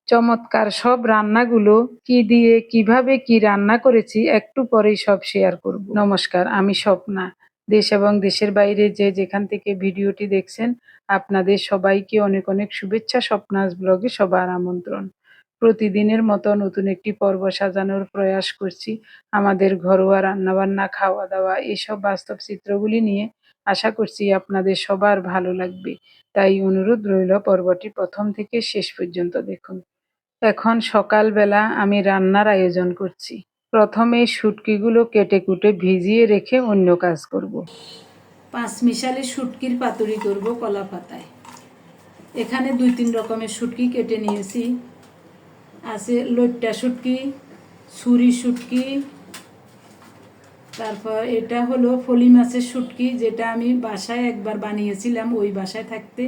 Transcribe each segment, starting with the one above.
চমৎকার সব রান্নাগুলো কি দিয়ে কিভাবে কি রান্না করেছি একটু পরেই সব শেয়ার করব। নমস্কার, আমি স্বপ্না। দেশ এবং দেশের বাইরে যে যেখান থেকে ভিডিওটি দেখছেন আপনাদের সবাইকে অনেক অনেক শুভেচ্ছা। স্বপ্নাস ব্লগে সবার আমন্ত্রণ। প্রতিদিনের মতো নতুন একটি পর্ব সাজানোর প্রয়াস করছি আমাদের ঘরোয়া রান্নাবান্না, খাওয়া দাওয়া এসব বাস্তব চিত্রগুলি নিয়ে। আশা করছি আপনাদের সবার ভালো লাগবে, তাই অনুরোধ রইল পর্বটি প্রথম থেকে শেষ পর্যন্ত দেখুন। এখন সকালবেলা আমি রান্নার আয়োজন করছি। প্রথমে শুটকিগুলো কেটে কুটে ভিজিয়ে রেখে অন্য কাজ করব। পাঁচমিশালি শুটকির পাতুরি করব কলা পাতায়। এখানে 2-3 রকমের শুটকি কেটে নিয়েছি। আছে লইট্টা শুটকি, ছুরি শুটকি, তারপর এটা হলো ফলি মাছের শুটকি, যেটা আমি বাসায় একবার বানিয়েছিলাম ওই বাসায় থাকতে।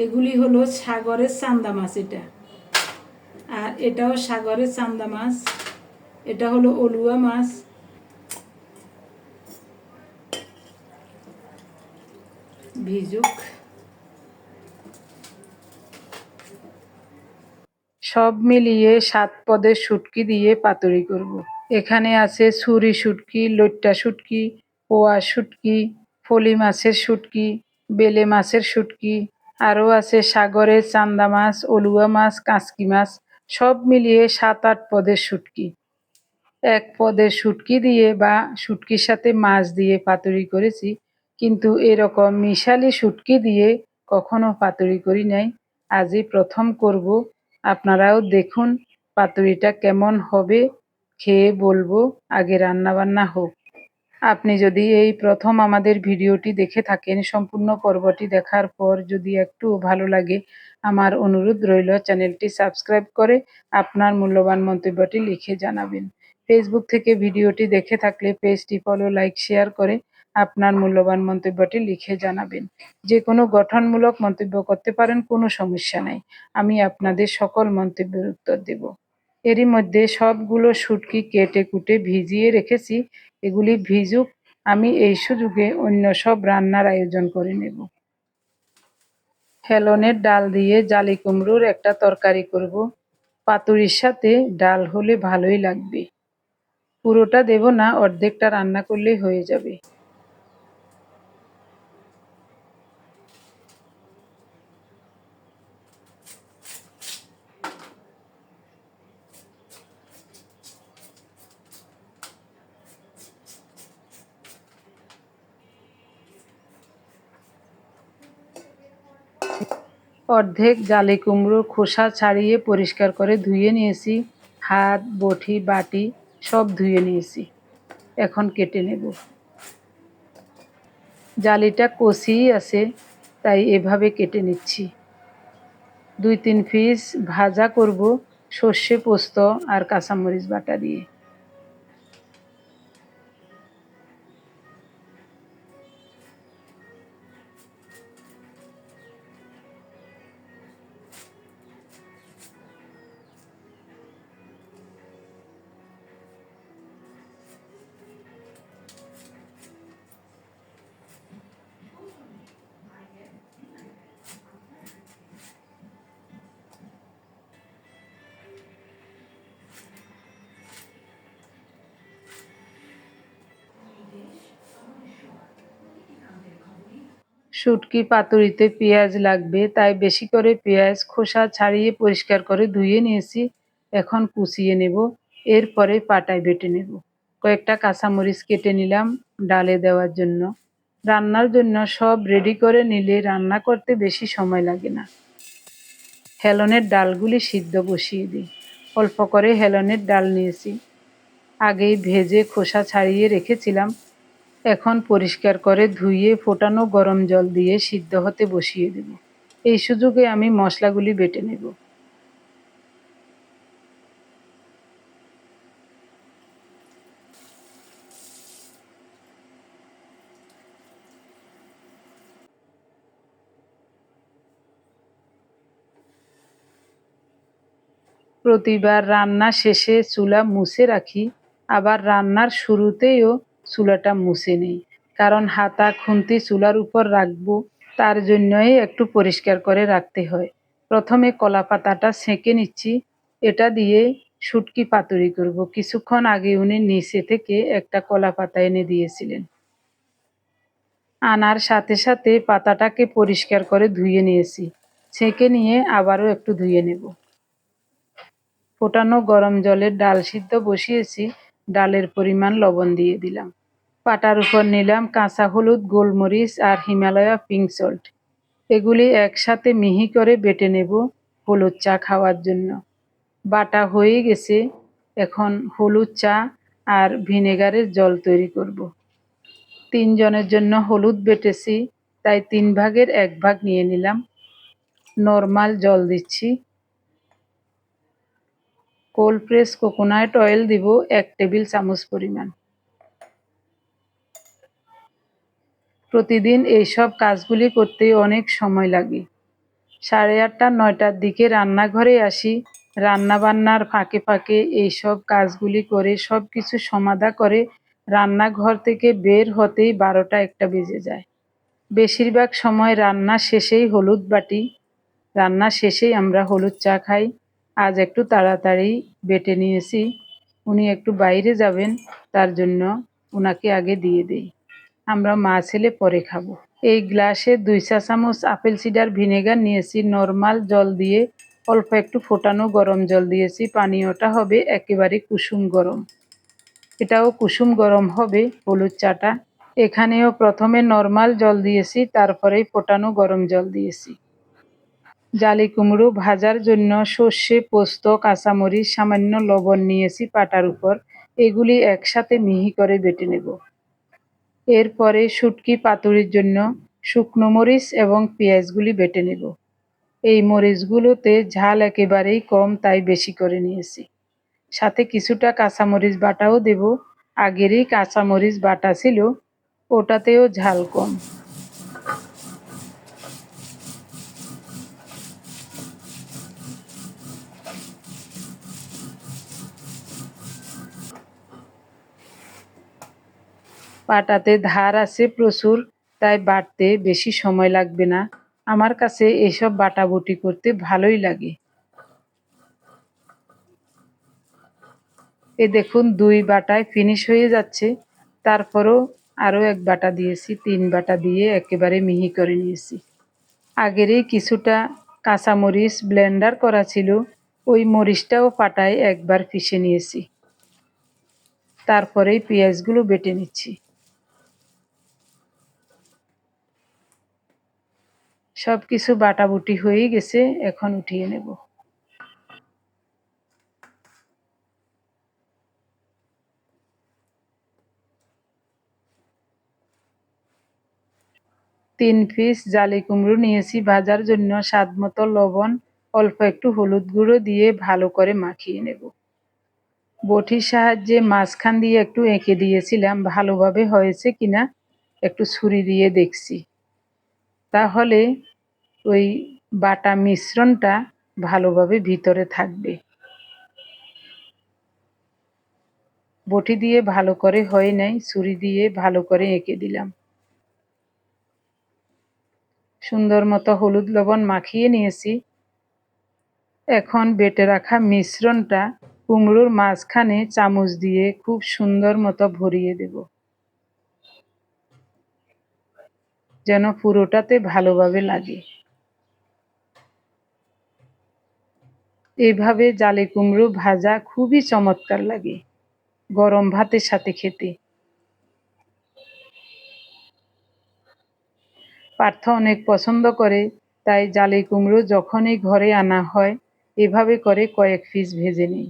এগুলি হলো সাগরের চান্দা মাছ, এটা আর এটাও সাগরের চান্দা মাছ। এটা হলো অলুয়া মাছ। ভিজুক সব মিলিয়ে 7 পদের শুটকি দিয়ে পাতুরি করব। এখানে আছে ছুরি শুটকি, লইট্টা শুটকি, পোয়া শুটকি, ফলি মাছের শুটকি, বেলে মাছের শুটকি, আরও আছে সাগরের চান্দা মাছ, অলুয়া মাছ, কাঁচকি মাছ, সব মিলিয়ে 7-8 পদের শুটকি। 1 পদের শুটকি দিয়ে বা শুটকির সাথে মাছ দিয়ে পাতুরি করেছি, কিন্তু এরকম মিশালি শুটকি দিয়ে কখনো পাতুরি করি নাই, আজই প্রথম করব। আপনারাও দেখুন পাতুরিটা কেমন হবে, খেয়ে বলবো। আগে রান্নাবান্না হোক। আপনি যদি এই প্রথম আমাদের ভিডিওটি দেখে থাকেন, সম্পূর্ণ পর্বটি দেখার পর যদি একটু ভালো লাগে, আমার অনুরোধ রইল চ্যানেলটি সাবস্ক্রাইব করে আপনার মূল্যবান মন্তব্যটি লিখে জানাবেন। ফেসবুক থেকে ভিডিওটি দেখে থাকলে পেজটি ফলো, লাইক, শেয়ার করে আপনার মূল্যবান মন্তব্যটি লিখে জানাবেন। যে কোনো গঠনমূলক মন্তব্য করতে পারেন, কোনো সমস্যা নাই। আমি আপনাদের সকল মন্তব্যের উত্তর দেব। এরই মধ্যে সবগুলো শুটকি কেটে কুটে ভিজিয়ে রেখেছি। এগুলি ভিজুক, আমি এই সুযোগে অন্য সব রান্নার আয়োজন করে নেব। হেলনের ডাল দিয়ে জালি কুমড়োর একটা তরকারি করব। পাতুরির সাথে ডাল হলে ভালোই লাগবে। পুরোটা দেব না, অর্ধেকটা রান্না করলেই হয়ে যাবে। অর্ধেক জালি কুমড়ো খোসা ছাড়িয়ে পরিষ্কার করে ধুয়ে নিয়েছি। হাত, বটি, বাটি সব ধুয়ে নিয়েছি। এখন কেটে নেব। জালিটা কচিই আছে, তাই এভাবে কেটে নিচ্ছি। 2-3 পিস ভাজা করব সর্ষে পোস্ত আর কাঁচামরিচ বাটা দিয়ে। শুটকি পাতুরিতে পেঁয়াজ লাগবে, তাই বেশি করে পেঁয়াজ খোসা ছাড়িয়ে পরিষ্কার করে ধুয়ে নিয়েছি। এখন কুচিয়ে নেব, এরপরে পাটায় বেটে নেব। কয়েকটা কাঁচামরিচ কেটে নিলাম ডালে দেওয়ার জন্য। রান্নার জন্য সব রেডি করে নিলে রান্না করতে বেশি সময় লাগে না। হেলনের ডালগুলি সিদ্ধ বসিয়ে দিই। অল্প করে হেলনের ডাল নিয়েছি, আগেই ভেজে খোসা ছাড়িয়ে রেখেছিলাম। এখন পরিষ্কার করে ধুয়ে ফোটানো গরম জল দিয়ে সিদ্ধ হতে বসিয়ে দেব। এই সুযোগে আমি মশলাগুলি বেটে নেব। প্রতিবার রান্না শেষে চুলা মুছে রাখি, আবার রান্নার শুরুতেও চুলাটা মুছে নেই, কারণ হাতা খুন্তি চুলার উপর রাখবো, তার জন্যই একটু পরিষ্কার করে রাখতে হয়। প্রথমে কলা পাতাটা ছেঁকে নিচ্ছি, এটা দিয়ে শুটকি পাতুরি করব। কিছুক্ষণ আগে উনি নিচে থেকে একটা কলা পাতা এনে দিয়েছিলেন। আনার সাথে সাথে পাতাটাকে পরিষ্কার করে ধুয়ে নিয়েছি, ছেঁকে নিয়ে আবারও একটু ধুয়ে নেব। ফোটানো গরম জলে ডাল সিদ্ধ বসিয়েছি, ডালের পরিমাণ লবণ দিয়ে দিলাম। পাটার উপর নিলাম কাঁচা হলুদ, গোলমরিচ আর হিমালয়া পিঙ্ক সল্ট। এগুলি একসাথে মিহি করে বেটে নেব হলুদ চা খাওয়ার জন্য। বাটা হয়ে গেছে, এখন হলুদ চা আর ভিনেগারের জল তৈরি করব। 3 জনের জন্য হলুদ বেটেছি, তাই 3 ভাগের 1 ভাগ নিয়ে নিলাম। নর্মাল জল দিচ্ছি। কোল্ড প্রেস কোকোনাট অয়েল দিব 1 টেবিল চামচ পরিমাণ। প্রতিদিন এইসব কাজগুলি করতে অনেক সময় লাগে। 8:30 9টার দিকে রান্নাঘরে আসি, রান্নাবান্নার ফাঁকে ফাঁকে এইসব কাজগুলি করে সবকিছু সমাধা করে রান্নাঘর থেকে বের হতেই 12টা 1টা বেজে যায়। বেশিরভাগ সময় রান্না শেষেই হলুদ বাটি, রান্না শেষেই আমরা হলুদ চা খাই। আজ একটু তাড়াতাড়ি বেটে নিয়েছি, উনি একটু বাইরে যাবেন, তার জন্য ওনাকে আগে দিয়ে দেই। আমরা মা ছেলে পরে খাবো। এই গ্লাসে 2 চা চামচ আপেল সিডার ভিনেগার নিয়েছি, নর্মাল জল দিয়ে অল্প একটু ফোটানো গরম জল দিয়েছি। পানীয়টা হবে একেবারে কুসুম গরম। এটাও কুসুম গরম হবে হলুদ চাটা। এখানেও প্রথমে নর্মাল জল দিয়েছি, তারপরেই ফোটানো গরম জল দিয়েছি। জালি কুমড়ো ভাজার জন্য সর্ষে, পোস্ত, কাঁচামরিচ, সামান্য লবণ নিয়েছি পাটার উপর। এগুলি একসাথে মিহি করে বেটে নেব। এরপরে শুটকি পাতুরির জন্য শুকনো মরিচ এবং পেঁয়াজগুলি বেটে নেব। এই মরিচগুলোতে ঝাল একেবারেই কম, তাই বেশি করে নিয়েছি। সাথে কিছুটা কাঁচামরিচ বাটাও দেব। আগেরই কাঁচামরিচ বাটা ছিল, ওটাতেও ঝাল কম। পাটাতে ধার আছে প্রচুর, তাই বাটতে বেশি সময় লাগবে না। আমার কাছে এসব বাটাবুটি করতে ভালোই লাগে। এ দেখুন 2 বাটায় ফিনিশ হয়ে যাচ্ছে, তারপরও আরও 1 বাটা দিয়েছি, 3 বাটা দিয়ে একেবারে মিহি করে নিয়েছি। আগেরই কিছুটা কাঁচামরিচ ব্লেন্ডার করা ছিল, ওই মরিচটাও পাটায় একবার পিষে নিয়েছি। তারপরেই পেঁয়াজগুলো বেটে নিচ্ছি। সব কিছু বাটাবুটি হয়ে গেছে, এখন উঠিয়ে নেব। 3 পিস জালি কুমড়ো নিয়েছি ভাজার জন্য। স্বাদমতো লবণ, অল্প একটু হলুদ গুঁড়ো দিয়ে ভালো করে মাখিয়ে নেব। বটির সাহায্যে মাঝখান দিয়ে একটু এঁকে দিয়েছিলাম, ভালোভাবে হয়েছে কিনা একটু ছুরি দিয়ে দেখছি। তাহলে ওই বাটা মিশ্রণটা ভালোভাবে ভিতরে থাকবে। বটি দিয়ে ভালো করে হয় নাই, ছুরি দিয়ে ভালো করে এঁকে দিলাম। সুন্দর মতো হলুদ লবণ মাখিয়ে নিয়েছি। এখন বেটে রাখা মিশ্রণটা কুমড়োর মাঝখানে চামচ দিয়ে খুব সুন্দর মতো ভরিয়ে দেব, যেন পুরোটাতে ভালোভাবে লাগে। এভাবে জালি কুমড়ো ভাজা খুবই চমৎকার লাগে গরম ভাতের সাথে খেতে। পার্থ অনেক পছন্দ করে, তাই জালি কুমড়ো যখনই ঘরে আনা হয় এভাবে করে কয়েক পিস ভেজে নিই।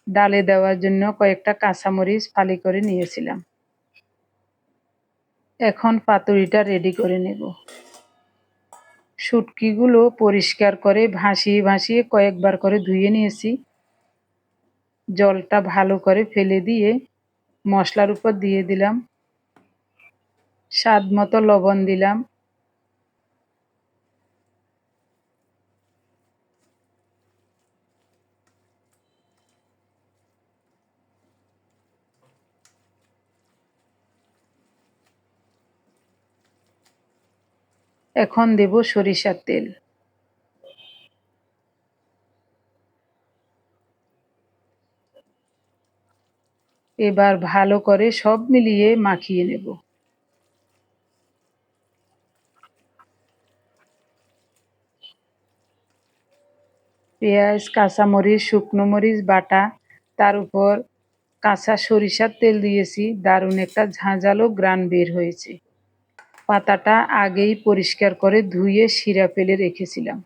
ডালে দেওয়ার জন্য কয়েকটা কাঁচামরিচ ফালি করে নিয়েছিলাম। এখন পাতুরিটা রেডি করে নেব। শুটকিগুলো পরিষ্কার করে ভাসিয়ে ভাসিয়ে কয়েকবার করে ধুয়ে নিয়েছি। জলটা ভালো করে ফেলে দিয়ে মশলার উপর দিয়ে দিলাম। স্বাদ মতো লবণ দিলাম। এখন দেব সরিষার তেল। এবার ভালো করে সব মিলিয়ে মাখিয়ে নেব। পেঁয়াজ, কাঁচামরিচ, শুকনো মরিচ বাটা, তার উপর কাঁচা সরিষার তেল দিয়েছি, দারুণ একটা ঝাঁঝালো ঘ্রাণ বের হয়েছে। পাতাটা আগেই পরিষ্কার করে ধুয়ে শিরা ফেলে রেখেছিলাম।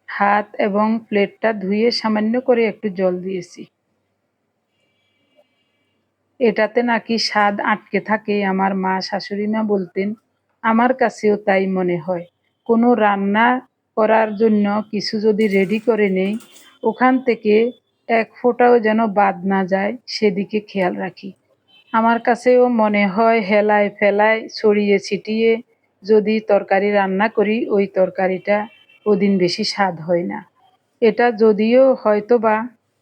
হাত এবং প্লেটটা ধুয়ে সামান্য করে একটু জল দিয়েছি। এটাতে নাকি স্বাদ আটকে থাকে, আমার মা শাশুড়ি মা বলতেন। আমার কাছেও তাই মনে হয়। কোনো রান্না করার জন্য কিছু যদি রেডি করে নেই, ওখান থেকে এক ফোঁটাও যেন বাদ না যায় সেদিকে খেয়াল রাখি। আমার কাছেও মনে হয় হেলায় ফেলায় ছড়িয়ে ছিটিয়ে যদি তরকারি রান্না করি, ওই তরকারিটা ওদিন বেশি স্বাদ হয় না। এটা যদিও হয়তোবা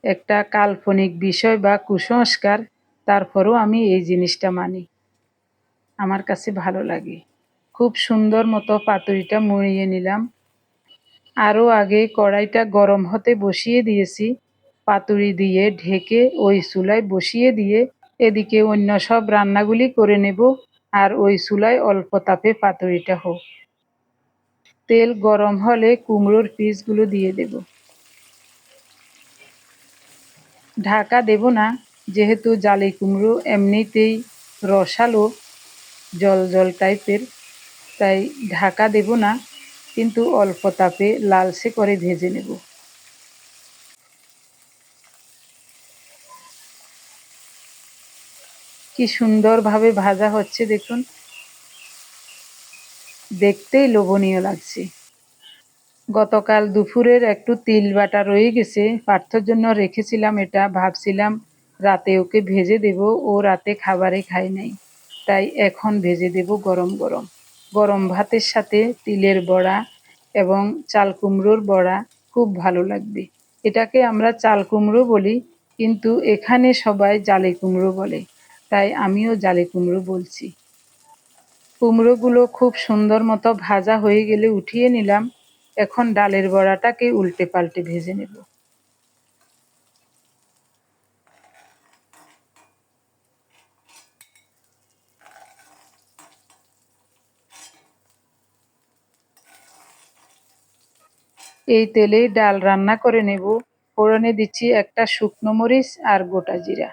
একটা কাল্পনিক বিষয় বা কুসংস্কার, তারপরও আমি এই জিনিসটা মানি। আমার কাছে ভালো লাগে। খুব সুন্দর মতো পাতুরিটা মুড়িয়ে নিলাম। আরও আগে কড়াইটা গরম হতে বসিয়ে দিয়েছি। পাতুরি দিয়ে ঢেকে ওই চুলায় বসিয়ে দিয়ে এদিকে অন্য সব রান্নাগুলি করে নেব, আর ওই চুলায় অল্প তাপে পাতুরিটা হোক। তেল গরম হলে কুমড়োর পিসগুলো দিয়ে দেব। ঢাকা দেব না, যেহেতু জালি কুমড়ো এমনিতেই রসালো, জল জল টাইপের, তাই ঢাকা দেব না, কিন্তু অল্প তাপে লালচে করে ভেজে নেব। কি সুন্দরভাবে ভাজা হচ্ছে দেখুন, দেখতেই লোভনীয় লাগছে। গতকাল দুপুরের একটু তিল বাটা রয়ে গেছে, পার্থর জন্য রেখেছিলাম। এটা ভাবছিলাম রাতে ওকে ভেজে দেব, ও রাতে খাবারে খায় নাই, তাই এখন ভেজে দেব গরম গরম। গরম ভাতের সাথে তিলের বড়া এবং চাল কুমড়োর বড়া খুব ভালো লাগবে। এটাকে আমরা চাল কুমড়ো বলি, কিন্তু এখানে সবাই জালি কুমড়ো বলে, তাই আমিও জালি কুমড়ো বলছি। কুমড়োগুলো খুব সুন্দর মতো ভাজা হয়ে গেলে উঠিয়ে নিলাম। এখন ডালের বড়াটাকে উল্টে পাল্টে ভেজে নেব। এই তেলেই ডাল রান্না করে নেব। ফোড়নে দিচ্ছি একটা শুকনো মরিচ আর গোটা জিরা।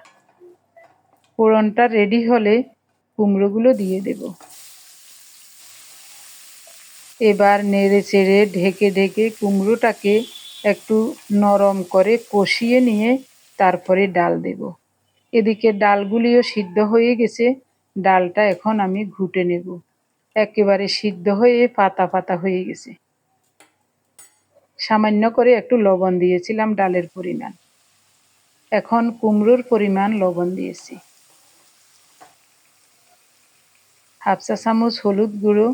ফোড়নটা রেডি হলে কুমড়োগুলো দিয়ে দেব। এবার নেড়ে চেড়ে ঢেকে ঢেকে কুমড়োটাকে একটু নরম করে কষিয়ে নিয়ে তারপরে ডাল দেব। এদিকে ডালগুলিও সিদ্ধ হয়ে গেছে, ডালটা এখন আমি ঘুটে নেব। একেবারে সিদ্ধ হয়ে পাতা পাতা হয়ে গেছে। সামান্য করে একটু লবণ দিয়েছিলাম ডালের পরিমাণ, এখন কুমড়োর পরিমাণ লবণ দিয়েছি। হাফ চা চামচ হলুদ গুঁড়ো,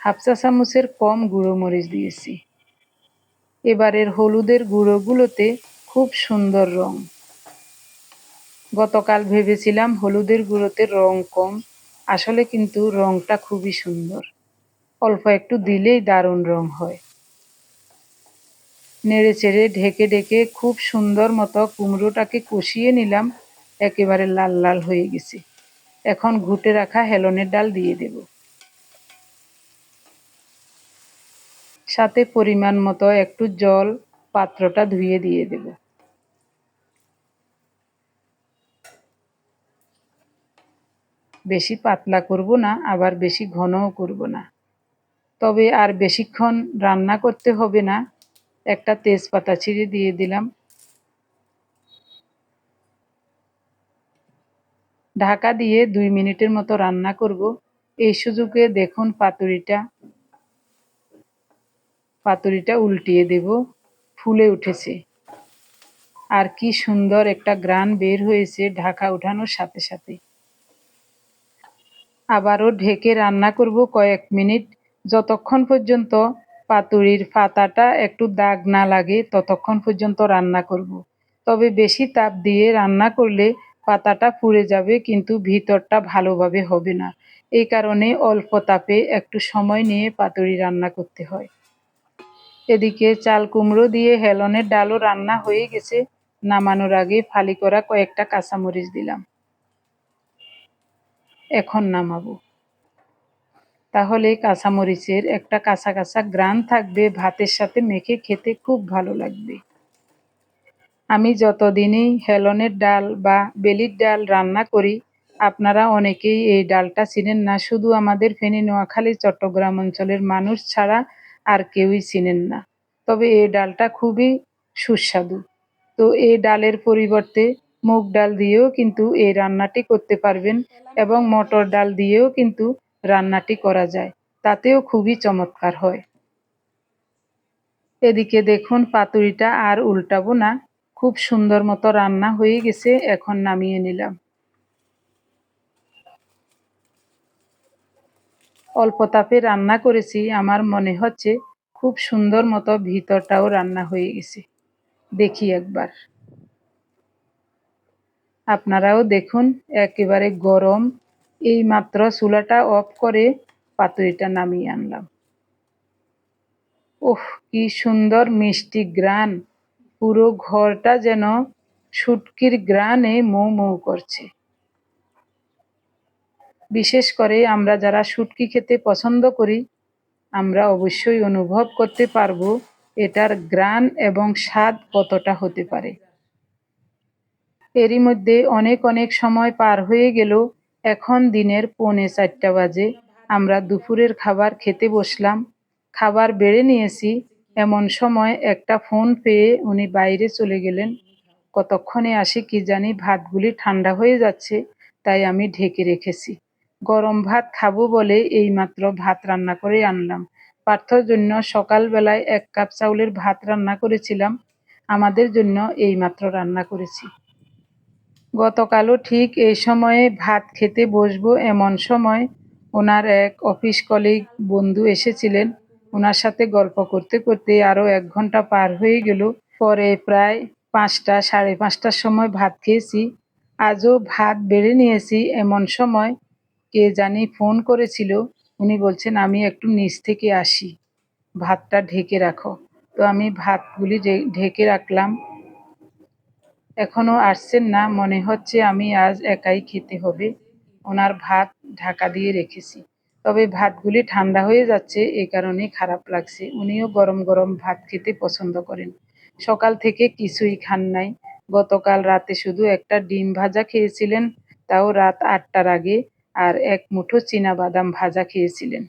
হাফ চা চামচের কম গুঁড়ো মরিচ দিয়েছি। এবারের হলুদের গুঁড়োগুলোতে খুব সুন্দর রং। গতকাল ভেবেছিলাম হলুদের গুঁড়োতে রং কম, আসলে কিন্তু রংটা খুবই সুন্দর। অল্প একটু দিলেই দারুণ রং হয়। নেড়ে চেড়ে ঢেকে ঢেকে খুব সুন্দর মতো কুমড়োটাকে কষিয়ে নিলাম। একেবারে লাল লাল হয়ে গেছে। এখন ঘুটে রাখা হেলনের ডাল দিয়ে দেব। সাথে পরিমাণ মতো একটু জল, পাত্রটা ধুয়ে দিয়ে দেব। বেশি পাতলা করব না, আবার বেশি ঘনও করব না। তবে আর বেশিক্ষণ রান্না করতে হবে না। একটা তেজপাতা ছিঁড়ে দিয়ে দিলাম। ঢাকা দিয়ে 2 মিনিটের মতো রান্না করব। এই সুযোগে দেখুন পাতুরিটা উল্টিয়ে দেব। ফুলে উঠেছে, আর কি সুন্দর একটা ঘ্রাণ বের হয়েছে ঢাকা ওঠানোর সাথে সাথে। আবারও ঢেকে রান্না করব কয়েক মিনিট, যতক্ষণ পর্যন্ত পাতুরির পাতাটা একটু দাগ না লাগে ততক্ষণ পর্যন্ত রান্না করব। তবে বেশি তাপ দিয়ে রান্না করলে পাতাটা পুড়ে যাবে, কিন্তু ভিতরটা ভালোভাবে হবে না। এই কারণে অল্প তাপে একটু সময় নিয়ে পাতুরি রান্না করতে হয়। এদিকে চাল কুমড়ো দিয়ে হেলনের ডালও রান্না হয়ে গেছে। নামানোর আগে ফালি করা কয়েকটা কাঁচামরিচ দিলাম। এখন নামাবো। তাহলে কাঁচামরিচের একটা কাঁচা কাঁচা ঘ্রাণ থাকবে, ভাতের সাথে মেখে খেতে খুব ভালো লাগবে। আমি যতদিনই হেলনের ডাল বা বেলির ডাল রান্না করি, আপনারা অনেকেই এই ডালটা চিনেন না। শুধু আমাদের ফেনী, নোয়াখালী, চট্টগ্রাম অঞ্চলের মানুষ ছাড়া আর কেউই চিনেন না। তবে এই ডালটা খুবই সুস্বাদু। তো এই ডালের পরিবর্তে মুগ ডাল দিয়েও কিন্তু এই রান্নাটি করতে পারবেন, এবং মটর ডাল দিয়েও কিন্তু রান্নাটি করা যায়, তাতেও খুবই চমৎকার হয়। এদিকে দেখুন পাতুরিটা আর উল্টাবো না, খুব সুন্দর মতো রান্না হয়ে গেছে। এখন নামিয়ে নিলাম। অল্প তাপে রান্না করেছি, আমার মনে হচ্ছে খুব সুন্দর মতো ভিতরটাও রান্না হয়ে গেছে। দেখি একবার, আপনারাও দেখুন, একেবারে গরম। এই মাত্র চুলাটা অফ করে পাতুরিটা নামিয়ে আনলাম। ওহ, কি সুন্দর মিষ্টি ঘ্রাণ! পুরো ঘরটা যেন শুটকির ঘ্রাণে মৌ মৌ করছে। বিশেষ করে আমরা যারা শুটকি খেতে পছন্দ করি, আমরা অবশ্যই অনুভব করতে পারবো এটার ঘ্রাণ এবং স্বাদ কতটা হতে পারে। এরই মধ্যে অনেক অনেক সময় পার হয়ে গেল। এখন দিনের 3:45 বাজে। আমরা দুপুরের খাবার খেতে বসলাম। খাবার বেড়ে নিয়েছি, এমন সময় একটা ফোন পেয়ে উনি বাইরে চলে গেলেন। কতক্ষণে আসে কি জানি, ভাতগুলি ঠান্ডা হয়ে যাচ্ছে, তাই আমি ঢেকে রেখেছি। গরম ভাত খাবো বলে এইমাত্র ভাত রান্না করে আনলাম। পার্থর জন্য সকালবেলায় 1 কাপ চাউলের ভাত রান্না করেছিলাম, আমাদের জন্য এইমাত্র রান্না করেছি। গতকালও ঠিক এই সময়ে ভাত খেতে বসবো এমন সময় ওনার এক অফিস কলিগ বন্ধু এসেছিলেন। ওনার সাথে গল্প করতে করতে আরও 1 ঘন্টা পার হয়ে গেল। পরে প্রায় 5টা, 5:30টার সময় ভাত খেয়েছি। আজও ভাত বেড়ে নিয়েছি, এমন সময় কে জানি ফোন করেছিল। উনি বলছেন, আমি একটু নিচ থেকে আসি, ভাতটা ঢেকে রাখো। তো আমি ভাতগুলি ঢেকে রাখলাম। এখনো আসছেন না, মনে হচ্ছে আমি আজ একাই খেতে হবে। ওনার ভাত ঢাকা দিয়ে রেখেছি, তবে ভাতগুলি ঠান্ডা হয়ে যাচ্ছে, এই কারণে খারাপ লাগছে। উনিও গরম গরম ভাত খেতে পছন্দ করেন। সকাল থেকে কিছুই খান নাই। গতকাল রাতে শুধু একটা ডিম ভাজা খেয়েছিলেন, তাও রাত 8টার আগে, আর 1 মুঠো চীনাবাদাম ভাজা খেয়েছিলেন।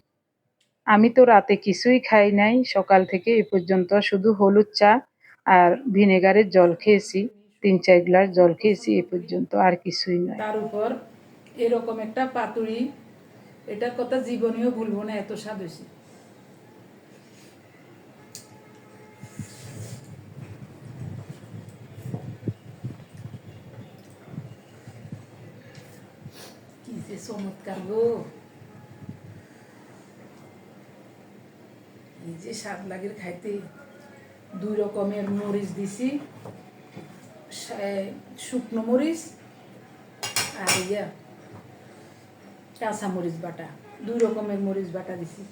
আমি তো রাতে কিছুই খাই নাই। সকাল থেকে এ পর্যন্ত শুধু হলুদ চা আর ভিনেগারের জল খেয়েছি। 3-4 গ্লাস জল খেয়েছি এ পর্যন্ত, আর কিছুই নয়। তার উপর এরকম একটা পাতুরি, এটার কথা জীবনেও ভুলবো না, এত স্বাদ হয়েছে। কি যে চমৎকার গো! এই যে স্বাদ লাগে খাইতে। 2 রকমের মরিচ দিছি, শুকনো মরিচ আর কাঁচা মরিচ বাটা। 2 রকমের মরিচ বাটা দিছি,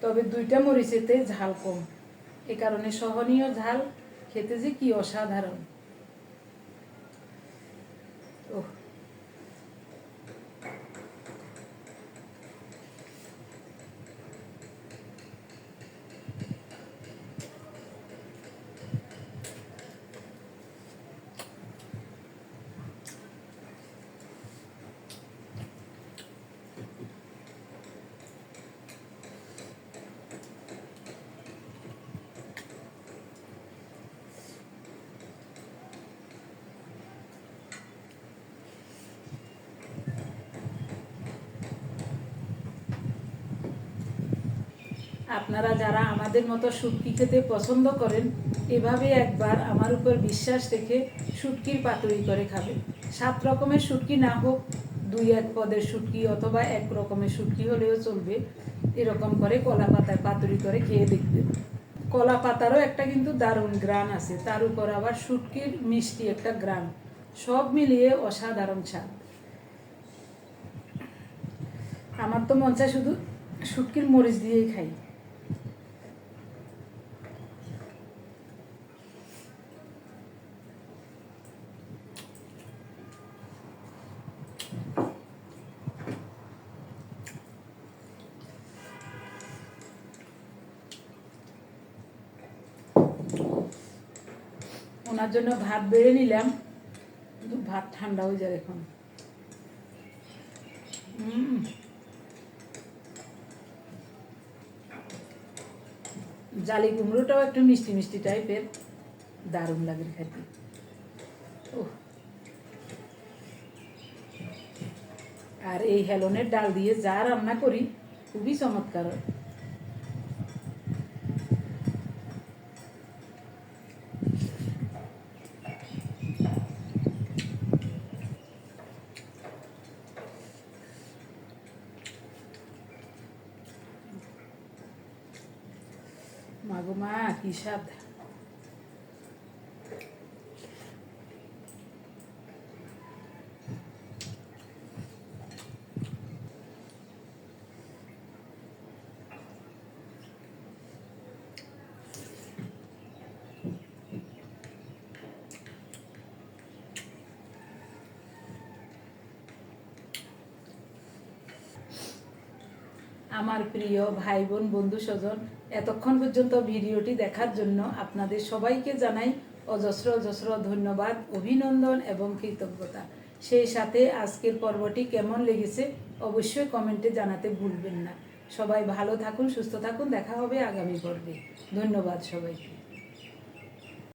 তবে 2টা মরিচেতে ঝাল কম, এ কারণে সহনীয় ঝাল। খেতে যে কি অসাধারণ! ওহ, আপনারা যারা আমাদের মতো শুটকি খেতে পছন্দ করেন, এভাবে একবার আমার উপর বিশ্বাস রেখে শুটকির পাতুরি করে খাবেন। 7 রকমের শুটকি না হোক, 2-1 পদের শুটকি অথবা এক রকমের শুটকি হলেও চলবে। এরকম করে কলা পাতায় পাতুরি করে খেয়ে দেখবে। কলা পাতারও একটা কিন্তু দারুণ গ্রান আছে, তার উপর আবার শুটকির মিষ্টি একটা গ্রান, সব মিলিয়ে অসাধারণ স্বাদ। আমার তো মন চায় শুধু শুটকির মরিচ দিয়েই খাই। ওনার জন্য ভাত বেড়ে নিলাম, কিন্তু ভাত ঠান্ডা হয়ে যায় এখন। জালি কুমড়োটাও একটু মিষ্টি মিষ্টি টাইপের, দারুণ লাগে খেতে। আর এই হেলনের ডাল দিয়ে যা রান্না করি খুবই চমৎকার হয়। মাগো মা, কি স্বাদ! আমার প্রিয় ভাই বোন বন্ধু স্বজন, এতক্ষণ পর্যন্ত ভিডিওটি দেখার জন্য আপনাদের সবাইকে জানাই অজস্র অজস্র ধন্যবাদ, অভিনন্দন এবং কৃতজ্ঞতা। সেই সাথে আজকের পর্বটি কেমন লেগেছে অবশ্যই কমেন্টে জানাতে ভুলবেন না। সবাই ভালো থাকুন, সুস্থ থাকুন, দেখা হবে আগামী পর্বে। ধন্যবাদ সবাইকে।